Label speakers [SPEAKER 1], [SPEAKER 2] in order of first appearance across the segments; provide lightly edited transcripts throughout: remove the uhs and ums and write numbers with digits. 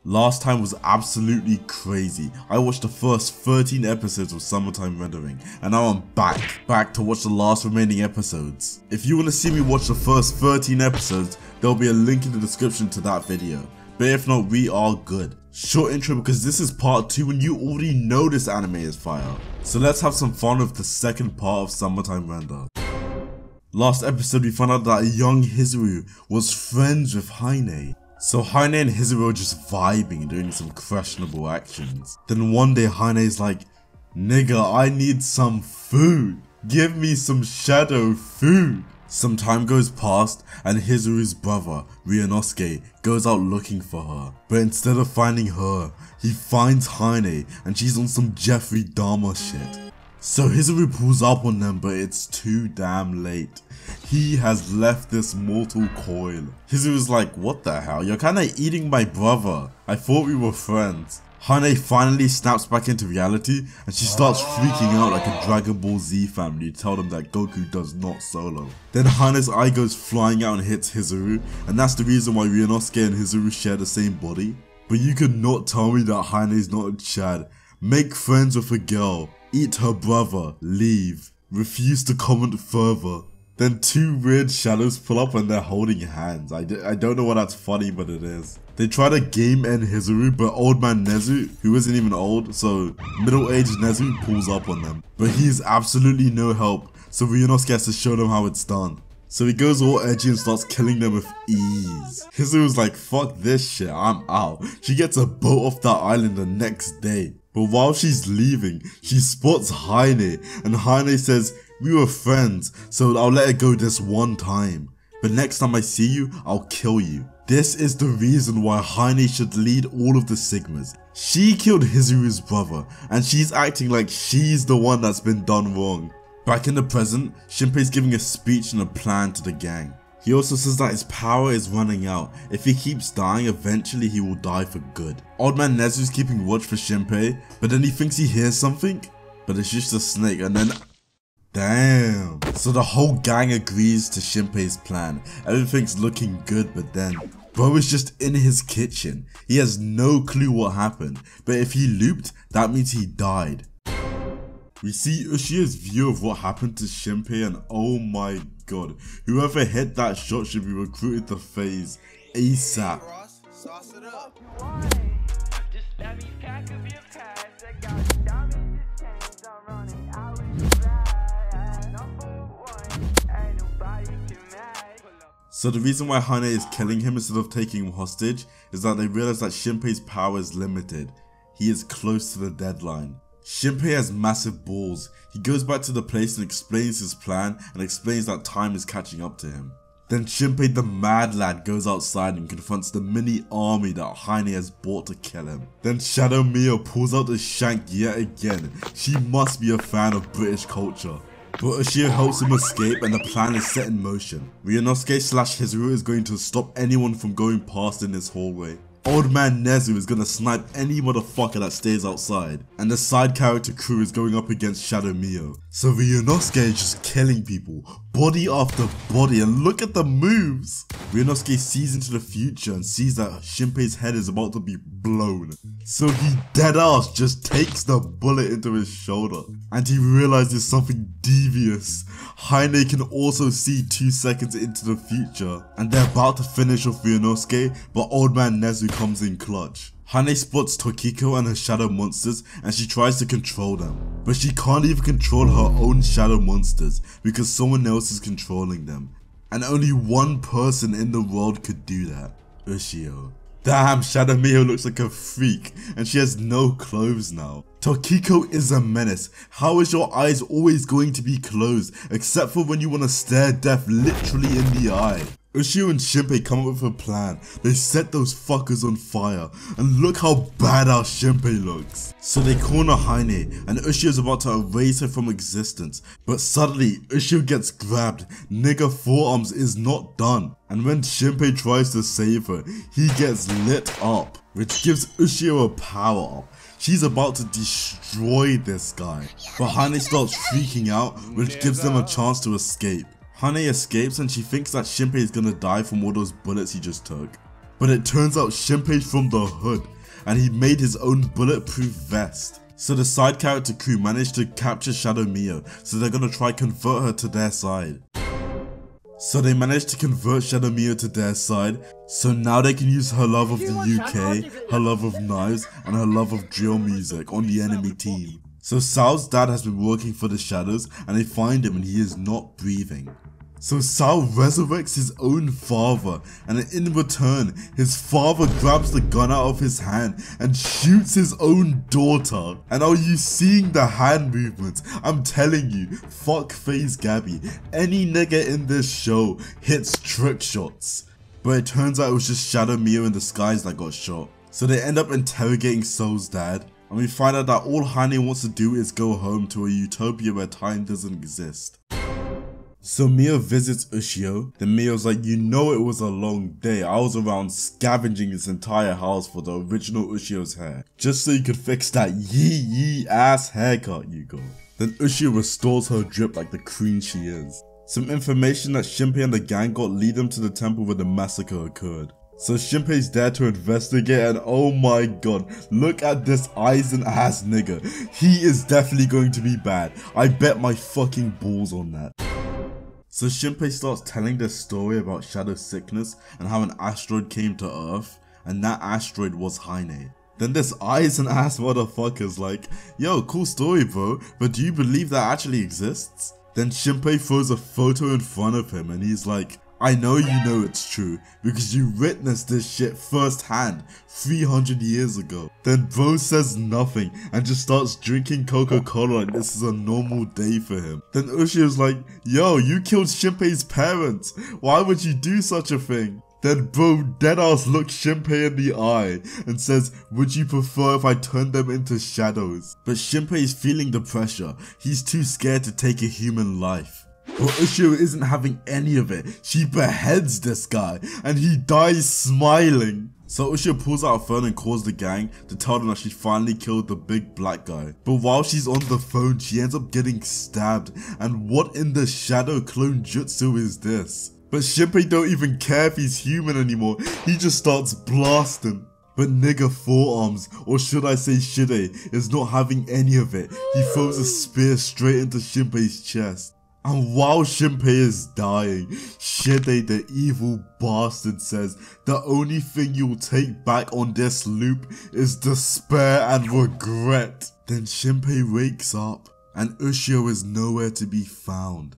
[SPEAKER 1] Last time was absolutely crazy. I watched the first 13 episodes of Summertime Rendering, and now I'm back to watch the last remaining episodes. If you want to see me watch the first 13 episodes, there'll be a link in the description to that video. But if not, we are good. Short intro because this is part 2 and you already know this anime is fire. So let's have some fun with the second part of Summertime Render. Last episode we found out that young Hizuru was friends with Haine. So Haine and Hizuru are just vibing, doing some questionable actions. Then one day Haine is like, "Nigga, I need some food. Give me some shadow food." Some time goes past and Hizuru's brother, Ryunosuke, goes out looking for her. But instead of finding her, he finds Haine and she's on some Jeffrey Dahmer shit. So Hizuru pulls up on them, but it's too damn late. He has left this mortal coil. Hizuru's like, "What the hell? You're kinda eating my brother. I thought we were friends." Haine finally snaps back into reality and she starts freaking out like a Dragon Ball Z family to tell them that Goku does not solo. Then Haine's eye goes flying out and hits Hizuru, and that's the reason why Ryunosuke and Hizuru share the same body. But you could not tell me that Haine is not a Chad. Make friends with a girl, eat her brother, leave, refuse to comment further. Then two weird shadows pull up and they're holding hands. I don't know why that's funny, but it is. They try to game end Hizuru, but old man Nezu, who isn't even old, so middle-aged Nezu pulls up on them. But he's absolutely no help, so Ryunosuke has to show them how it's done. So he goes all edgy and starts killing them with ease. Hizuru's like, "Fuck this shit, I'm out." She gets a boat off that island the next day. But while she's leaving, she spots Haine, and Haine says, "We were friends, so I'll let it go this one time. But next time I see you, I'll kill you." This is the reason why Haine should lead all of the Sigmas. She killed Hizuru's brother, and she's acting like she's the one that's been done wrong. Back in the present, Shinpei's giving a speech and a plan to the gang. He also says that his power is running out. If he keeps dying, eventually he will die for good. Old man Nezu's keeping watch for Shinpei, but then he thinks he hears something, but it's just a snake, and then damn. So the whole gang agrees to Shinpei's plan. Everything's looking good, but then bro is just in his kitchen. He has no clue what happened, but if he looped, that means he died. We see Ushia's view of what happened to Shinpei, and oh my god, whoever hit that shot should be recruited to phase ASAP. So the reason why Haine is killing him instead of taking him hostage is that they realize that Shinpei's power is limited. He is close to the deadline. Shinpei has massive balls. He goes back to the place and explains his plan and explains that time is catching up to him. Then Shinpei the mad lad goes outside and confronts the mini army that Haine has brought to kill him. Then Shadow Mio pulls out the shank yet again. She must be a fan of British culture. But Ushio helps him escape and the plan is set in motion. Ryunosuke / Hizuru is going to stop anyone from going past in this hallway. Old man Nezu is gonna snipe any motherfucker that stays outside, and the side character crew is going up against Shadow Mio. So Ryunosuke is just killing people, body after body, and look at the moves! Ryunosuke sees into the future and sees that Shinpei's head is about to be blown. So he deadass just takes the bullet into his shoulder, and he realizes something devious. Haine can also see 2 seconds into the future, and they're about to finish off Ryunosuke, but old man Nezu comes in clutch. Haine spots Tokiko and her shadow monsters and she tries to control them, but she can't even control her own shadow monsters because someone else is controlling them, and only one person in the world could do that, Ushio. Damn, Shadow Mio looks like a freak and she has no clothes now. Tokiko is a menace. How is your eyes always going to be closed except for when you want to stare death literally in the eye? Ushio and Shinpei come up with a plan. They set those fuckers on fire, and look how badass Shinpei looks. So they corner Haine, and Ushio's about to erase her from existence, but suddenly Ushio gets grabbed. Nigga forearms is not done, and when Shinpei tries to save her, he gets lit up, which gives Ushio a power up. She's about to destroy this guy, but Haine starts freaking out, which gives them a chance to escape. Haine escapes and she thinks that Shinpei is gonna die from all those bullets he just took. But it turns out Shinpei's from the hood, and he made his own bulletproof vest. So the side character crew managed to capture Shadow Mio, so they're gonna try convert her to their side. So they managed to convert Shadow Mio to their side, so now they can use her love of the UK, her love of knives, and her love of drill music on the enemy team. So Sao's dad has been working for the Shadows, and they find him and he is not breathing. So Sao resurrects his own father, and in return, his father grabs the gun out of his hand and shoots his own daughter. And are you seeing the hand movements? I'm telling you, fuck FaZe Gabby, any nigga in this show hits trick shots. But it turns out it was just Shadow Mio in disguise that got shot. So they end up interrogating Soul's dad, and we find out that all Hane wants to do is go home to a utopia where time doesn't exist. So Mio visits Ushio, then Mio's like, you know it was a long day, I was around scavenging this entire house for the original Ushio's hair, just so you could fix that yee ass haircut you got. Then Ushio restores her drip like the queen she is. Some information that Shinpei and the gang got lead them to the temple where the massacre occurred. So Shinpei's there to investigate, and oh my god, look at this Aizen ass nigga, he is definitely going to be bad, I bet my fucking balls on that. So Shinpei starts telling the story about Shadow Sickness and how an asteroid came to Earth, and that asteroid was Hane. Then this Aizen ass motherfucker's like, yo, cool story bro, but do you believe that actually exists? Then Shinpei throws a photo in front of him and he's like, I know you know it's true, because you witnessed this shit firsthand 300 years ago. Then bro says nothing and just starts drinking Coca-Cola like this is a normal day for him. Then Ushio's like, yo, you killed Shinpei's parents, why would you do such a thing? Then bro deadass looks Shinpei in the eye and says, would you prefer if I turned them into shadows? But Shinpei is feeling the pressure, he's too scared to take a human life. But Ushio isn't having any of it, she beheads this guy and he dies smiling. So Ushio pulls out a phone and calls the gang to tell them that she finally killed the big black guy. But while she's on the phone, she ends up getting stabbed, and what in the shadow clone jutsu is this? But Shinpei don't even care if he's human anymore, he just starts blasting. But nigga Forearms, or should I say Shide, is not having any of it, he throws a spear straight into Shinpei's chest. And while Shinpei is dying, Shide the evil bastard says, the only thing you'll take back on this loop is despair and regret. Then Shinpei wakes up, and Ushio is nowhere to be found.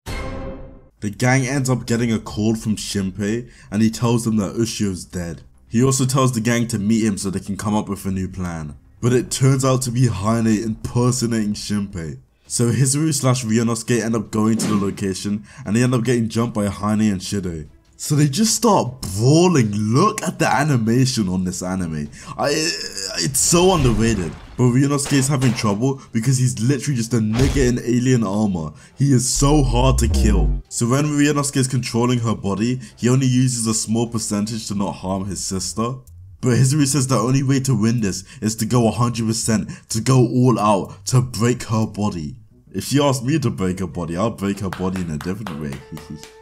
[SPEAKER 1] The gang ends up getting a call from Shinpei, and he tells them that Ushio's dead. He also tells the gang to meet him so they can come up with a new plan. But it turns out to be Hane impersonating Shinpei. So Hizuru slash Ryunosuke end up going to the location, and they end up getting jumped by Hane and Shide. So they just start brawling. Look at the animation on this anime. It's so underrated. But Ryunosuke is having trouble because he's literally just a nigga in alien armor. He is so hard to kill. So when Ryunosuke is controlling her body, he only uses a small percentage to not harm his sister. But Hizuru says the only way to win this is to go 100%, to go all out, to break her body. If she asks me to break her body, I'll break her body in a different way.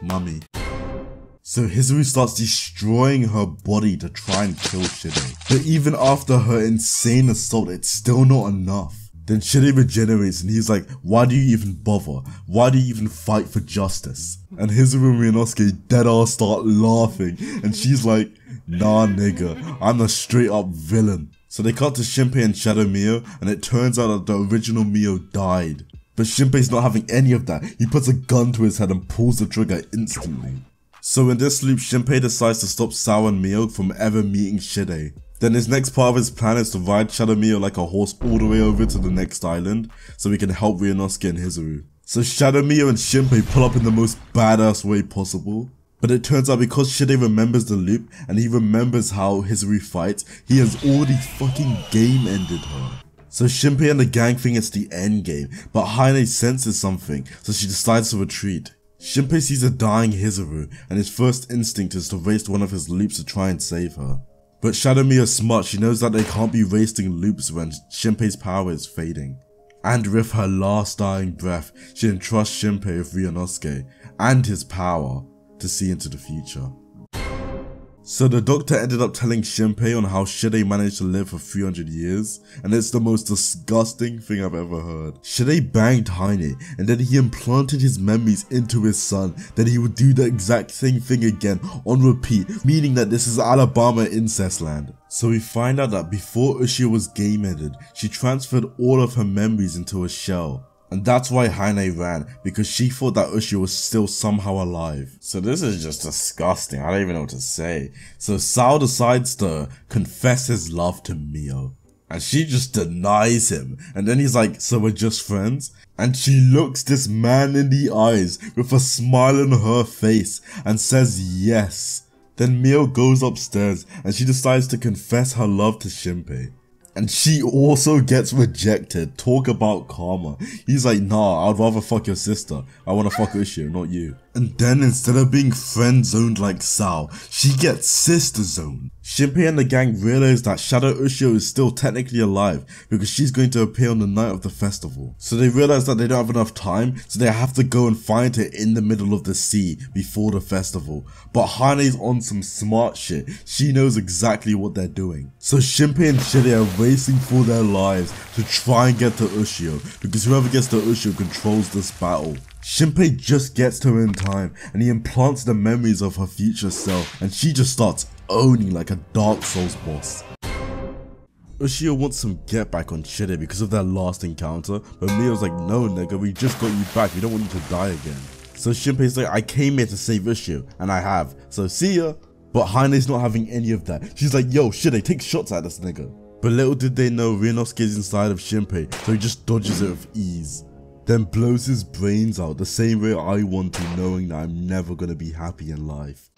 [SPEAKER 1] Mummy. So Hizuru starts destroying her body to try and kill Shide. But even after her insane assault, it's still not enough. Then Shide regenerates and he's like, why do you even bother? Why do you even fight for justice? And Hizuru and Ryunosuke deadass start laughing and she's like, nah nigga, I'm a straight up villain. So they cut to Shinpei and Shadow Mio, and it turns out that the original Mio died. But Shinpei's not having any of that, he puts a gun to his head and pulls the trigger instantly. So in this loop, Shinpei decides to stop Sao and Mio from ever meeting Shide. Then his next part of his plan is to ride Shadow Mio like a horse all the way over to the next island, so he can help Ryunosuke and Hizuru. So Shadow Mio and Shinpei pull up in the most badass way possible. But it turns out because Shide remembers the loop and he remembers how Hizuru fights, he has already fucking game ended her. So Shinpei and the gang think it's the end game, but Hane senses something, so she decides to retreat. Shinpei sees a dying Hizuru, and his first instinct is to waste one of his loops to try and save her. But Shadow Mio is smart, she knows that they can't be wasting loops when Shinpei's power is fading. And with her last dying breath, she entrusts Shinpei with Ryunosuke and his power to see into the future. So the doctor ended up telling Shinpei on how Shide managed to live for 300 years, and it's the most disgusting thing I've ever heard. Shide banged Heine, and then he implanted his memories into his son, that he would do the exact same thing again on repeat, meaning that this is Alabama incest land. So we find out that before Ushio was game-ended, she transferred all of her memories into a shell. And that's why Heine ran, because she thought that Ushio was still somehow alive. So this is just disgusting, I don't even know what to say. So Sao decides to confess his love to Mio. And she just denies him. And then he's like, so we're just friends? And she looks this man in the eyes with a smile on her face and says yes. Then Mio goes upstairs and she decides to confess her love to Shinpei. And she also gets rejected. Talk about karma. He's like, nah, I'd rather fuck your sister. I wanna fuck Ushio, not you. And then instead of being friend-zoned like Sao, she gets sister-zoned. Shinpei and the gang realize that Shadow Ushio is still technically alive because she's going to appear on the night of the festival. So they realize that they don't have enough time, so they have to go and find her in the middle of the sea before the festival. But Hane's on some smart shit. She knows exactly what they're doing. So Shinpei and Shide are racing for their lives to try and get to Ushio, because whoever gets to Ushio controls this battle. Shinpei just gets to her in time and he implants the memories of her future self, and she just starts owning like a Dark Souls boss. Ushio wants some get back on Shide because of their last encounter, but Mio's like, no nigga, we just got you back, we don't want you to die again. So Shinpei's like, I came here to save Ushio, and I have, so see ya. But Heine's not having any of that. She's like, yo, Shide, take shots at this nigga. But little did they know Ryunosuke's inside of Shinpei, so he just dodges it with ease. Then blows his brains out the same way I want to, knowing that I'm never gonna be happy in life.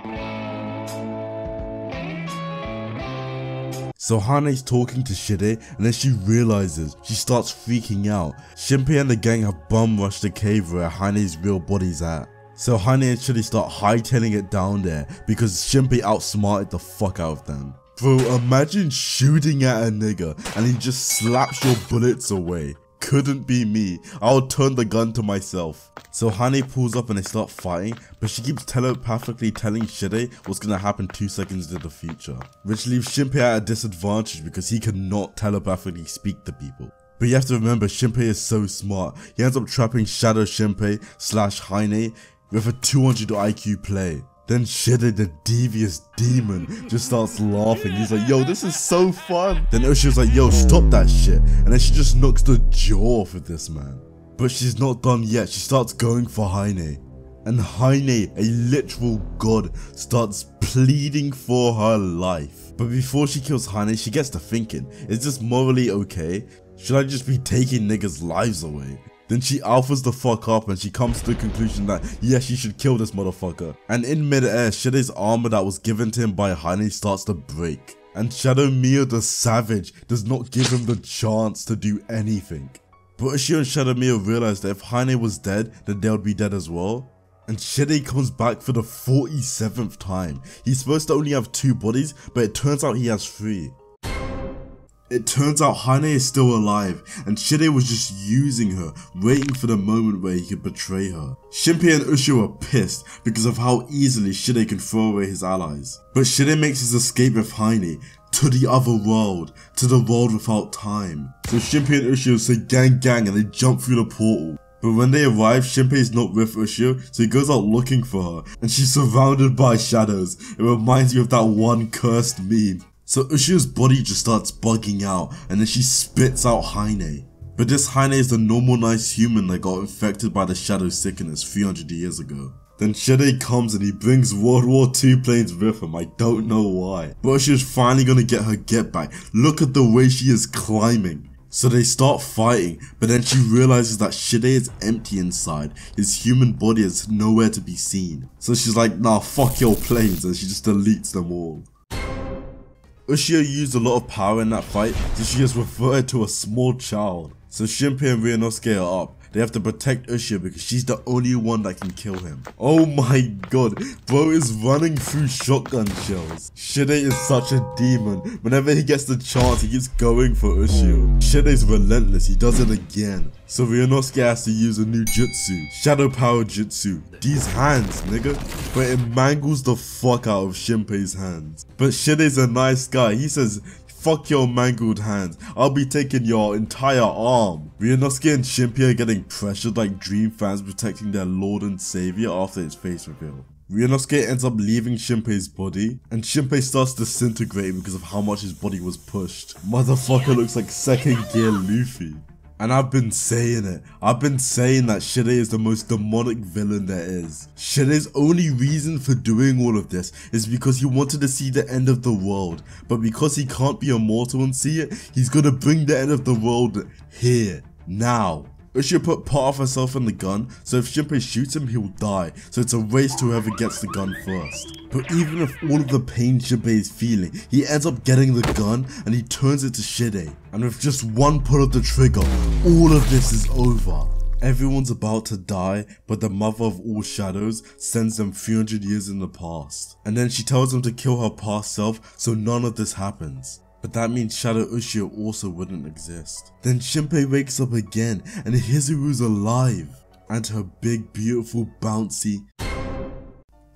[SPEAKER 1] So Hane's talking to Shide, and then she realizes, she starts freaking out. Shinpei and the gang have bum rushed the cave where Hane's real body's at. So Heine and Shide start hightailing it down there because Shinpei outsmarted the fuck out of them. Bro, imagine shooting at a nigga and he just slaps your bullets away. Couldn't be me. I'll turn the gun to myself. So Heine pulls up and they start fighting, but she keeps telepathically telling Shide what's gonna happen 2 seconds into the future, which leaves Shinpei at a disadvantage because he cannot telepathically speak to people. But you have to remember, Shinpei is so smart. He ends up trapping Shadow Shinpei / Heine with a 200 IQ play. Then Shide, the devious demon, just starts laughing. He's like, yo, this is so fun. Then Ushio's like, yo, stop that shit. And then she just knocks the jaw off of this man. But she's not done yet. She starts going for Heine. And Heine, a literal god, starts pleading for her life. But before she kills Heine, she gets to thinking, is this morally okay? Should I just be taking niggas' lives away? Then she alphas the fuck up and she comes to the conclusion that yes, she should kill this motherfucker. And in mid-air, Shide's armor that was given to him by Heine starts to break. And Shadow Mio the Savage does not give him the chance to do anything. But Ushio and Shadow Mio realize that if Heine was dead, then they would be dead as well. And Shide comes back for the 47th time. He's supposed to only have 2 bodies, but it turns out he has 3. It turns out Heine is still alive, and Shide was just using her, waiting for the moment where he could betray her. Shinpei and Ushio are pissed because of how easily Shide can throw away his allies. But Shide makes his escape with Heine to the other world, to the world without time. So Shinpei and Ushio say gang gang and they jump through the portal. But when they arrive, Shinpei's not with Ushio, so he goes out looking for her, and she's surrounded by shadows. It reminds me of that one cursed meme. So Ushio's body just starts bugging out, and then she spits out Heine. But this Heine is the normal nice human that got infected by the shadow sickness 300 years ago. Then Shide comes and he brings World War II planes with him, I don't know why. But Ushio's finally gonna get her get back. Look at the way she is climbing. So they start fighting, but then she realizes that Shide is empty inside. His human body is nowhere to be seen. So she's like, nah, fuck your planes, and she just deletes them all. Ushio used a lot of power in that fight, so she is referred to a small child. So Shinpei and Ryunosuke are up, They have to protect Ushio because she's the only one that can kill him. Oh my god, bro is running through shotgun shells. Shide is such a demon. Whenever he gets the chance, he keeps going for Ushio. Shide's relentless, he does it again. So Ryunosuke has to use a new jutsu, shadow power jutsu. These hands, nigga. But it mangles the fuck out of Shinpei's hands. But Shide's a nice guy. He says, fuck your mangled hands, I'll be taking your entire arm. Ryunosuke and Shinpei are getting pressured like Dream fans protecting their lord and savior after his face reveal. Ryunosuke ends up leaving Shinpei's body, and Shinpei starts disintegrating because of how much his body was pushed. Motherfucker looks like second gear Luffy. And I've been saying it. I've been saying that Shide is the most demonic villain there is. Shide's only reason for doing all of this is because he wanted to see the end of the world. But because he can't be immortal and see it, he's gonna bring the end of the world here, now. Ushio put part of herself in the gun, so if Shinpei shoots him, he'll die, so it's a race to whoever gets the gun first. But even with all of the pain Shinpei is feeling, he ends up getting the gun and he turns it to Shide. And with just one pull of the trigger, all of this is over. Everyone's about to die, but the mother of all shadows sends them 300 years in the past. And then she tells them to kill her past self so none of this happens. But that means Shadow Ushio also wouldn't exist. Then Shinpei wakes up again and Hizuru's alive. And her big, beautiful, bouncy...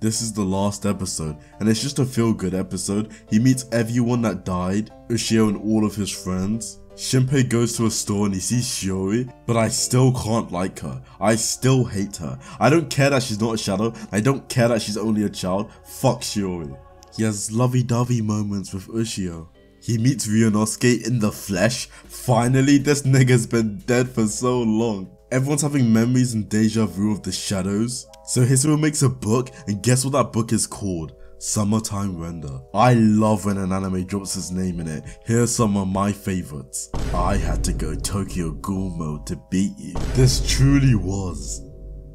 [SPEAKER 1] This is the last episode, and it's just a feel-good episode. He meets everyone that died, Ushio and all of his friends. Shinpei goes to a store and he sees Shiori, but I still can't like her. I still hate her. I don't care that she's not a shadow. I don't care that she's only a child. Fuck Shiori. He has lovey-dovey moments with Ushio. He meets Ryunosuke in the flesh. Finally, this nigga's been dead for so long. Everyone's having memories and deja vu of the shadows. So Hizuru makes a book, and guess what that book is called? Summertime Render. I love when an anime drops his name in it. Here's some of my favorites. I had to go Tokyo Ghoul mode to beat you. This truly was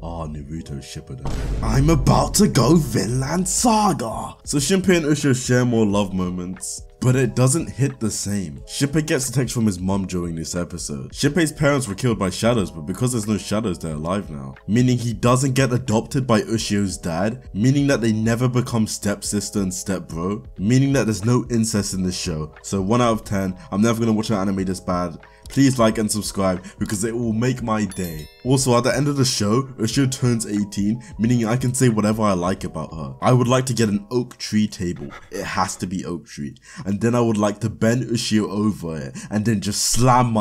[SPEAKER 1] Naruto Shippuden. I'm about to go Vinland Saga. So Shinpei and Ushio share more love moments, but it doesn't hit the same. Shinpei gets a text from his mom during this episode. Shinpei's parents were killed by shadows, but because there's no shadows, they're alive now. Meaning he doesn't get adopted by Ushio's dad, meaning that they never become stepsister and stepbro, meaning that there's no incest in this show. So 1 out of 10, I'm never gonna watch an anime this bad. Please like and subscribe because it will make my day. Also, at the end of the show, Ushio turns 18, meaning I can say whatever I like about her. I would like to get an oak tree table. It has to be oak tree. And then I would like to bend Ushio over it and then just slam my